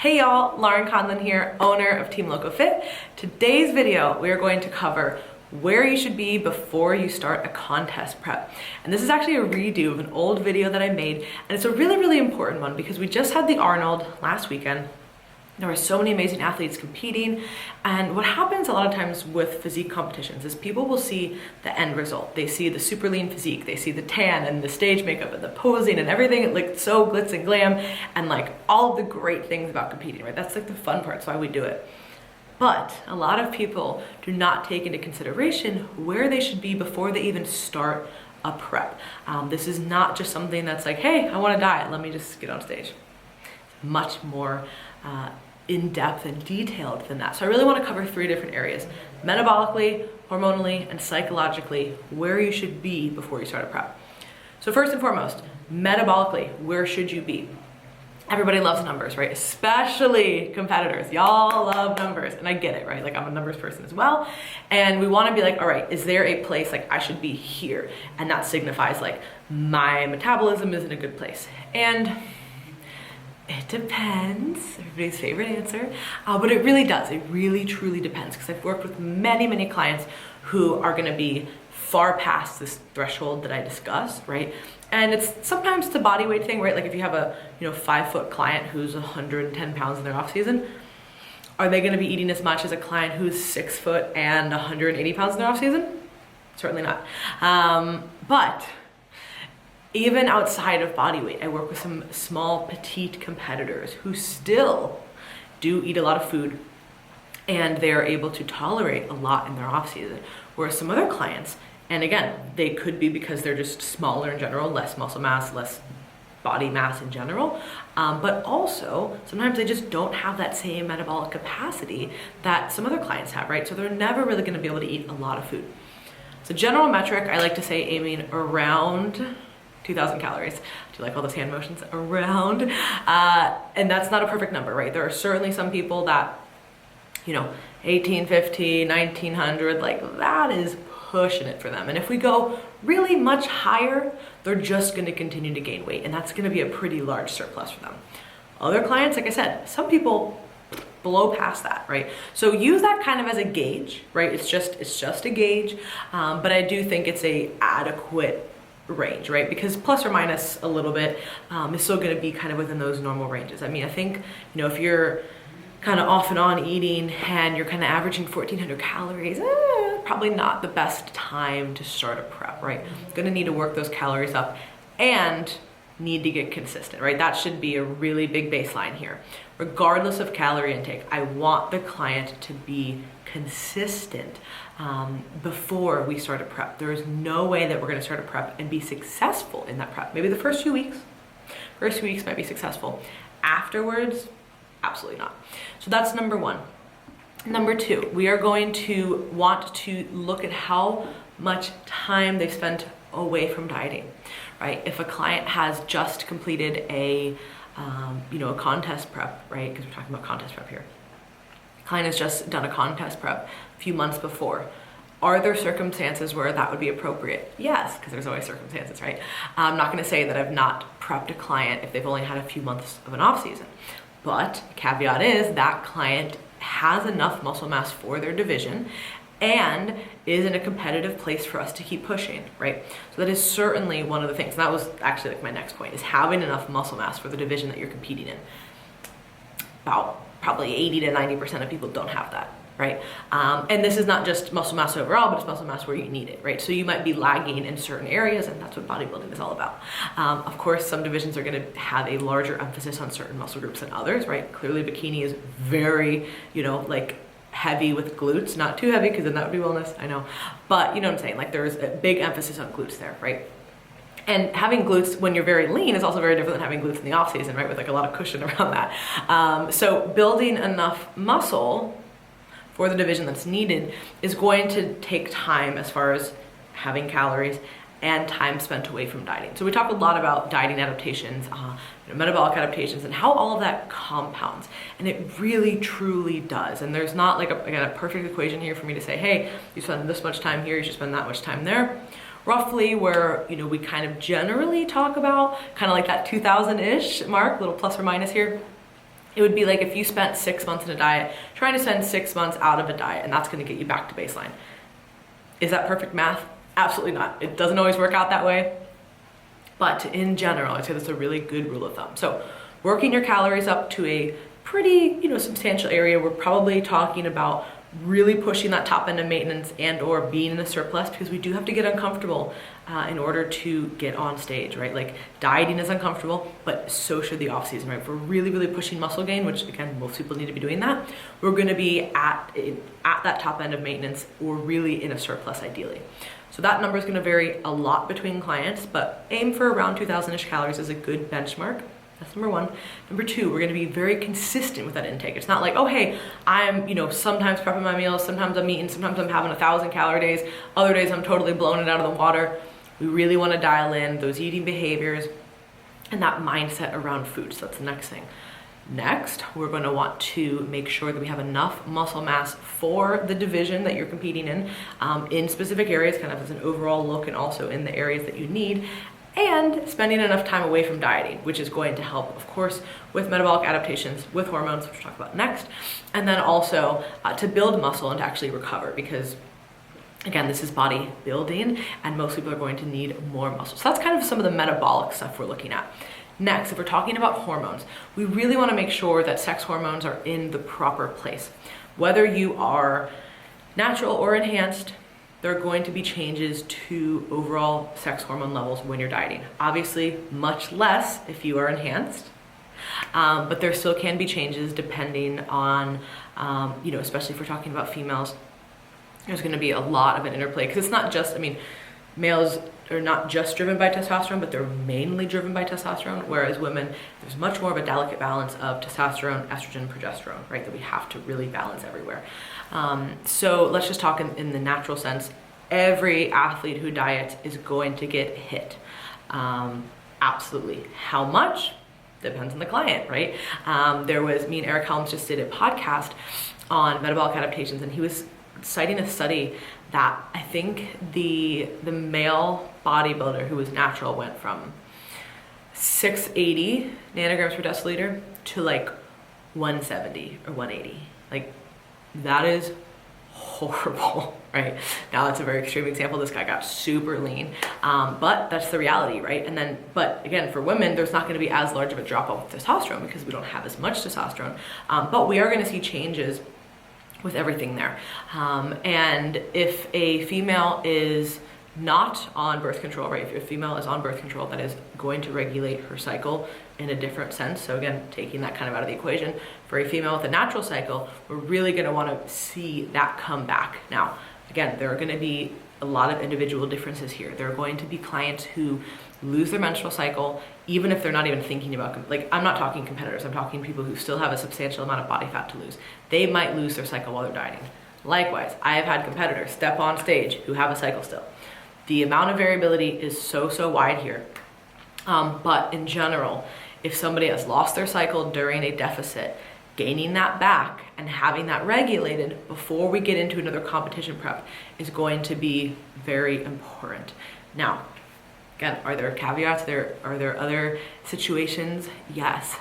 Hey y'all, Lauren Conlon here, owner of Team Loco Fit. Today's video, we are going to cover where you should be before you start a contest prep. And this is actually a redo of an old video that I made, and it's a really important one because we just had the Arnold last weekend. There were so many amazing athletes competing, and what happens a lot of times with physique competitions is people will see the end result. They see the super lean physique, they see the tan and the stage makeup and the posing and everything, like so glitz and glam, and like all of the great things about competing, right? That's like the fun part, that's why we do it. But a lot of people do not take into consideration where they should be before they even start a prep. This is not just something that's like, hey, I want to diet, let me just get on stage. Much more in-depth and detailed than that. So I really want to cover three different areas: metabolically, hormonally, and psychologically, where you should be before you start a prep. So first and foremost, metabolically, where should you be? Everybody loves numbers, right? Especially competitors. Y'all love numbers, and I get it, right? Like, I'm a numbers person as well, and we want to be like, all right, is there a place like I should be here? And that signifies like my metabolism is in a good place. And it depends, everybody's favorite answer, but it really does. It really truly depends, because I've worked with many clients who are going to be far past this threshold that I discussed, right? And it's sometimes the body weight thing, right? Like if you have a 5-foot client who's 110 pounds in their off season, are they going to be eating as much as a client who's 6 foot and 180 pounds in their off season? Certainly not. But even outside of body weight, I work with some small petite competitors who still do eat a lot of food, and they are able to tolerate a lot in their off season. Whereas some other clients, and again, they could be because they're just smaller in general, less muscle mass, less body mass in general, but also sometimes they just don't have that same metabolic capacity that some other clients have, right? So they're never really gonna be able to eat a lot of food. So general metric, I like to say aiming around 2,000 calories. Do you like all those hand motions? Around. And that's not a perfect number, right? There are certainly some people that, 1850, 1900, like that is pushing it for them. And if we go really much higher, they're just going to continue to gain weight. And that's going to be a pretty large surplus for them. Other clients, like I said, some people blow past that, right? So use that kind of as a gauge, right? It's just a gauge. But I do think it's a adequate range, right? Because plus or minus a little bit is still going to be kind of within those normal ranges. I mean, I think, if you're kind of off and on eating and you're kind of averaging 1,400 calories, probably not the best time to start a prep, right? Going to need to work those calories up and need to get consistent, right? That should be a really big baseline here. Regardless of calorie intake, I want the client to be consistent before we start a prep. There is no way that we're going to start a prep and be successful in that prep. Maybe the first few weeks might be successful. Afterwards, absolutely not. So that's number one. Number two, we are going to want to look at how much time they've spent away from dieting, right? If a client has just completed a contest prep, right? Because we're talking about contest prep here. Client has just done a contest prep a few months before. Are there circumstances where that would be appropriate? Yes, because there's always circumstances, right? I'm not going to say that I've not prepped a client if they've only had a few months of an off season. But the caveat is that client has enough muscle mass for their division and is in a competitive place for us to keep pushing, right? So that is certainly one of the things. And that was actually like my next point, is having enough muscle mass for the division that you're competing in. About probably 80 to 90% of people don't have that, right? And this is not just muscle mass overall, but it's muscle mass where you need it, right? So you might be lagging in certain areas, and that's what bodybuilding is all about. Of course, some divisions are going to have a larger emphasis on certain muscle groups than others, right? Clearly, bikini is very, like heavy with glutes, not too heavy because then that would be wellness, I know. But you know what I'm saying? Like there's a big emphasis on glutes there, right? And having glutes when you're very lean is also very different than having glutes in the off season, right? With like a lot of cushion around that. So building enough muscle for the division that's needed is going to take time as far as having calories and time spent away from dieting. So we talk a lot about dieting adaptations, metabolic adaptations, and how all of that compounds. And it really, truly does. And there's not like a perfect equation here for me to say, hey, you spend this much time here, you should spend that much time there. Roughly where, we kind of generally talk about kind of like that 2,000-ish mark, little plus or minus here. It would be like if you spent 6 months in a diet, trying to spend 6 months out of a diet, and that's gonna get you back to baseline. Is that perfect math? Absolutely not. It doesn't always work out that way. But in general, I'd say that's a really good rule of thumb. So working your calories up to a pretty, substantial area, we're probably talking about really pushing that top end of maintenance and or being in a surplus, because we do have to get uncomfortable in order to get on stage, right? Like dieting is uncomfortable, but so should the off season, right? If we're really, really pushing muscle gain, which again, most people need to be doing that, we're gonna be at that top end of maintenance or really in a surplus ideally. So that number is gonna vary a lot between clients, but aim for around 2,000-ish calories is a good benchmark. That's number one. Number two, we're gonna be very consistent with that intake. It's not like, oh, hey, I'm, sometimes prepping my meals, sometimes I'm eating, sometimes I'm having 1,000-calorie days, other days I'm totally blowing it out of the water. We really wanna dial in those eating behaviors and that mindset around food. So that's the next thing. Next, we're gonna want to make sure that we have enough muscle mass for the division that you're competing in specific areas, kind of as an overall look, and also in the areas that you need. And spending enough time away from dieting, which is going to help, of course, with metabolic adaptations, with hormones, which we'll talk about next, and then also to build muscle and to actually recover, because again, this is body building and most people are going to need more muscle. So that's kind of some of the metabolic stuff we're looking at. Next, if we're talking about hormones, we really want to make sure that sex hormones are in the proper place. Whether you are natural or enhanced, there are going to be changes to overall sex hormone levels when you're dieting. Obviously, much less if you are enhanced, but there still can be changes depending on, especially if we're talking about females, there's gonna be a lot of an interplay, because it's not just, males are not just driven by testosterone, but they're mainly driven by testosterone, whereas women, there's much more of a delicate balance of testosterone, estrogen, progesterone, right, that we have to really balance everywhere. So let's just talk in the natural sense. Every athlete who diets is going to get hit. Absolutely. How much? Depends on the client, right? Me and Eric Helms just did a podcast on metabolic adaptations, and he was citing a study that I think the male bodybuilder who was natural went from 680 nanograms per deciliter to like 170 or 180. Like, that is horrible, right? Now that's a very extreme example. This guy got super lean, but that's the reality, right? But again, for women, there's not going to be as large of a drop off with testosterone because we don't have as much testosterone, but we are going to see changes with everything there. And if a female is not on birth control, right? If a female is on birth control, that is going to regulate her cycle in a different sense. So again, taking that kind of out of the equation, for a female with a natural cycle, we're really gonna wanna see that come back. Now, again, there are gonna be a lot of individual differences here. There are going to be clients who lose their menstrual cycle, even if they're not even thinking about, like, I'm not talking competitors, I'm talking people who still have a substantial amount of body fat to lose. They might lose their cycle while they're dieting. Likewise, I have had competitors step on stage who have a cycle still. The amount of variability is so wide here. But in general, if somebody has lost their cycle during a deficit, gaining that back and having that regulated before we get into another competition prep is going to be very important. Now, again, are there caveats? Are there other situations? Yes.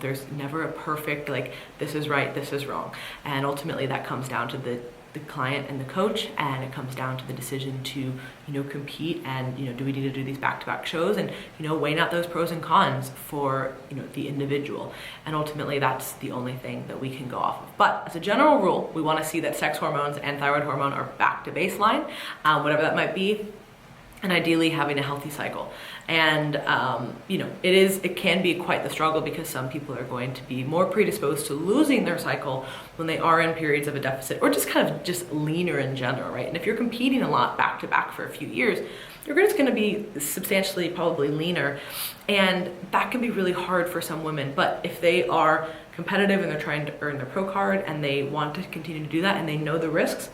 There's never a perfect, like, this is right, this is wrong. And ultimately that comes down to the client and the coach, and it comes down to the decision to, compete, and, do we need to do these back-to-back shows, and, weighing out those pros and cons for, the individual. And ultimately that's the only thing that we can go off of. But as a general rule, we want to see that sex hormones and thyroid hormone are back to baseline, whatever that might be, and ideally having a healthy cycle. And it can be quite the struggle, because some people are going to be more predisposed to losing their cycle when they are in periods of a deficit, or just kind of just leaner in general, right? And if you're competing a lot back to back for a few years, you're just going to be substantially probably leaner, and that can be really hard for some women. But if they are competitive and they're trying to earn their pro card and they want to continue to do that and they know the risks,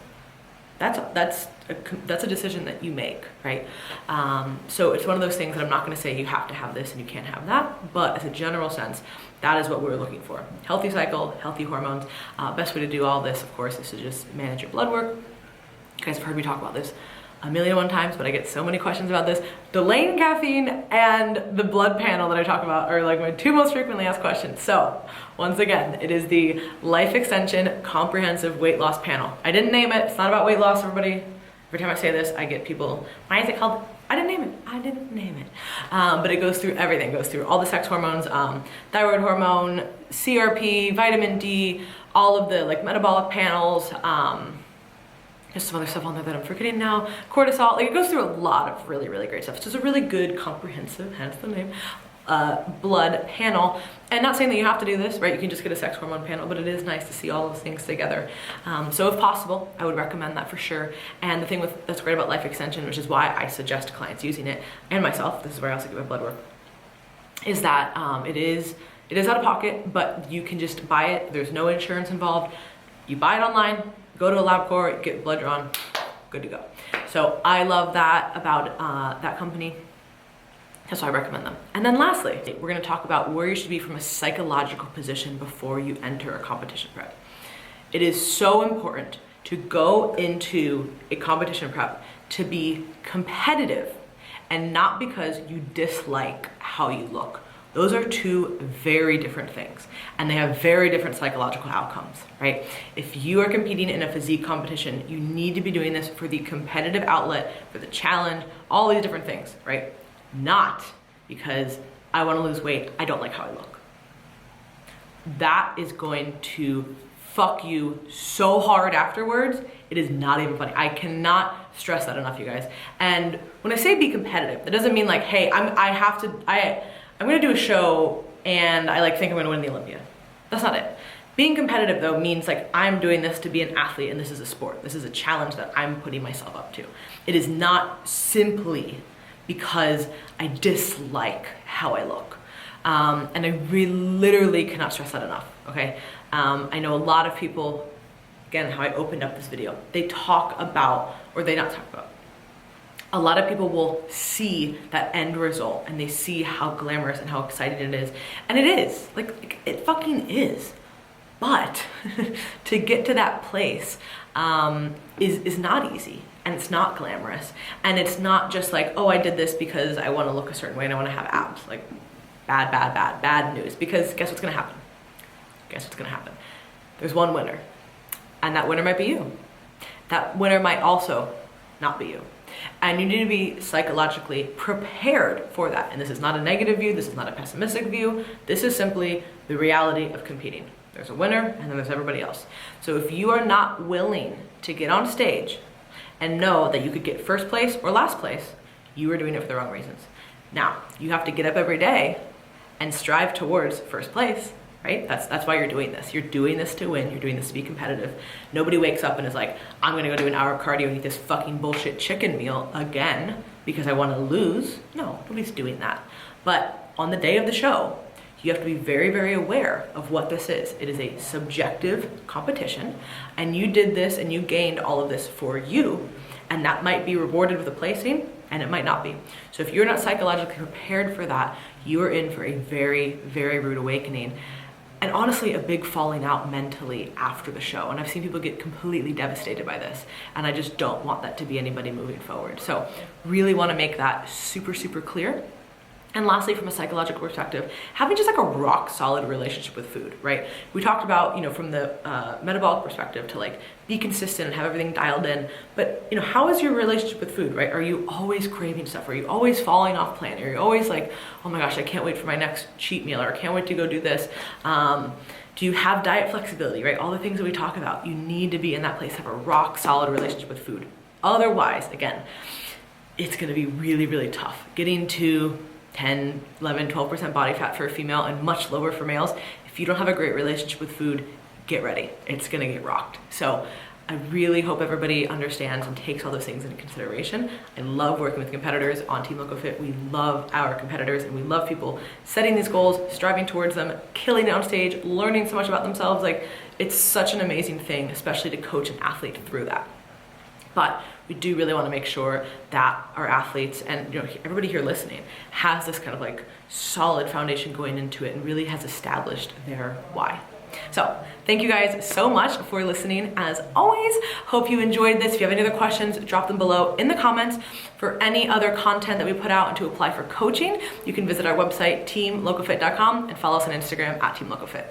that's a decision that you make, right? So it's one of those things that I'm not going to say you have to have this and you can't have that, but as a general sense, that is what we're looking for. Healthy cycle, healthy hormones. Best way to do all this, of course, is to just manage your blood work. You guys have heard me talk about this a million and one times, but I get so many questions about this. Delaying caffeine and the blood panel that I talk about are like my two most frequently asked questions. So once again, it is the Life Extension Comprehensive Weight Loss Panel. I didn't name it. It's not about weight loss, everybody. Every time I say this, I get people, why is it called? I didn't name it. I didn't name it. But it goes through everything. It goes through all the sex hormones, thyroid hormone, CRP, vitamin D, all of the like metabolic panels, there's some other stuff on there that I'm forgetting now, cortisol. Like, it goes through a lot of really, really great stuff. So it's a really good, comprehensive, hence the name, blood panel. And not saying that you have to do this, right? You can just get a sex hormone panel, but it is nice to see all those things together. So if possible, I would recommend that for sure. And the thing that's great about Life Extension, which is why I suggest clients using it, and myself, this is where I also get my blood work, is that it is out of pocket, but you can just buy it. There's no insurance involved. You buy it online, go to a LabCorp, get blood drawn, good to go. So I love that about that company. That's why I recommend them. And then lastly, we're gonna talk about where you should be from a psychological position before you enter a competition prep. It is so important to go into a competition prep to be competitive and not because you dislike how you look. Those are two very different things, and they have very different psychological outcomes, right? If you are competing in a physique competition, you need to be doing this for the competitive outlet, for the challenge, all these different things, right? Not because I want to lose weight, I don't like how I look. That is going to fuck you so hard afterwards, it is not even funny. I cannot stress that enough, you guys. And when I say be competitive, that doesn't mean like, hey, I'm gonna do a show and I think I'm gonna win the Olympia. That's not it. Being competitive though means like I'm doing this to be an athlete and this is a sport. This is a challenge that I'm putting myself up to. It is not simply because I dislike how I look. And I literally cannot stress that enough, okay? I know a lot of people, again, how I opened up this video, they talk about, or they not talk about, a lot of people will see that end result and they see how glamorous and how exciting it is. And it is, like it fucking is. But to get to that place is not easy, and it's not glamorous. And it's not just like, oh, I did this because I want to look a certain way and I want to have abs. Like bad news. Because guess what's gonna happen? Guess what's gonna happen? There's one winner, and that winner might be you. That winner might also not be you. And you need to be psychologically prepared for that. And this is not a negative view, this is not a pessimistic view, this is simply the reality of competing. There's a winner and then there's everybody else. So if you are not willing to get on stage and know that you could get first place or last place, you are doing it for the wrong reasons. Now, you have to get up every day and strive towards first place, right? That's why you're doing this. You're doing this to win. You're doing this to be competitive. Nobody wakes up and is like, I'm gonna go do an hour of cardio and eat this fucking bullshit chicken meal again because I wanna lose. No, nobody's doing that. But on the day of the show, you have to be very, very aware of what this is. It is a subjective competition, and you did this and you gained all of this for you, and that might be rewarded with a placing, and it might not be. So if you're not psychologically prepared for that, you are in for a very, very rude awakening. And honestly, a big falling out mentally after the show. And I've seen people get completely devastated by this. And I just don't want that to be anybody moving forward. So really want to make that super, super clear. And lastly, from a psychological perspective, having just like a rock solid relationship with food, right? We talked about, from the metabolic perspective to like be consistent and have everything dialed in. But, how is your relationship with food, right? Are you always craving stuff? Are you always falling off plan? Are you always like, oh my gosh, I can't wait for my next cheat meal, or I can't wait to go do this? Do you have diet flexibility, right? All the things that we talk about, you need to be in that place, have a rock solid relationship with food. Otherwise, again, it's gonna be really, really tough. Getting to 10, 11, 12% body fat for a female and much lower for males. If you don't have a great relationship with food, get ready. It's gonna get rocked. So I really hope everybody understands and takes all those things into consideration. I love working with competitors on Team LocoFit. We love our competitors and we love people setting these goals, striving towards them, killing it on stage, learning so much about themselves. Like, it's such an amazing thing, especially to coach an athlete through that. But we do really want to make sure that our athletes and everybody here listening has this kind of like solid foundation going into it and really has established their why. So thank you guys so much for listening. As always, hope you enjoyed this. If you have any other questions, drop them below in the comments. For any other content that we put out and to apply for coaching, you can visit our website, teamlocofit.com, and follow us on Instagram at teamlocofit.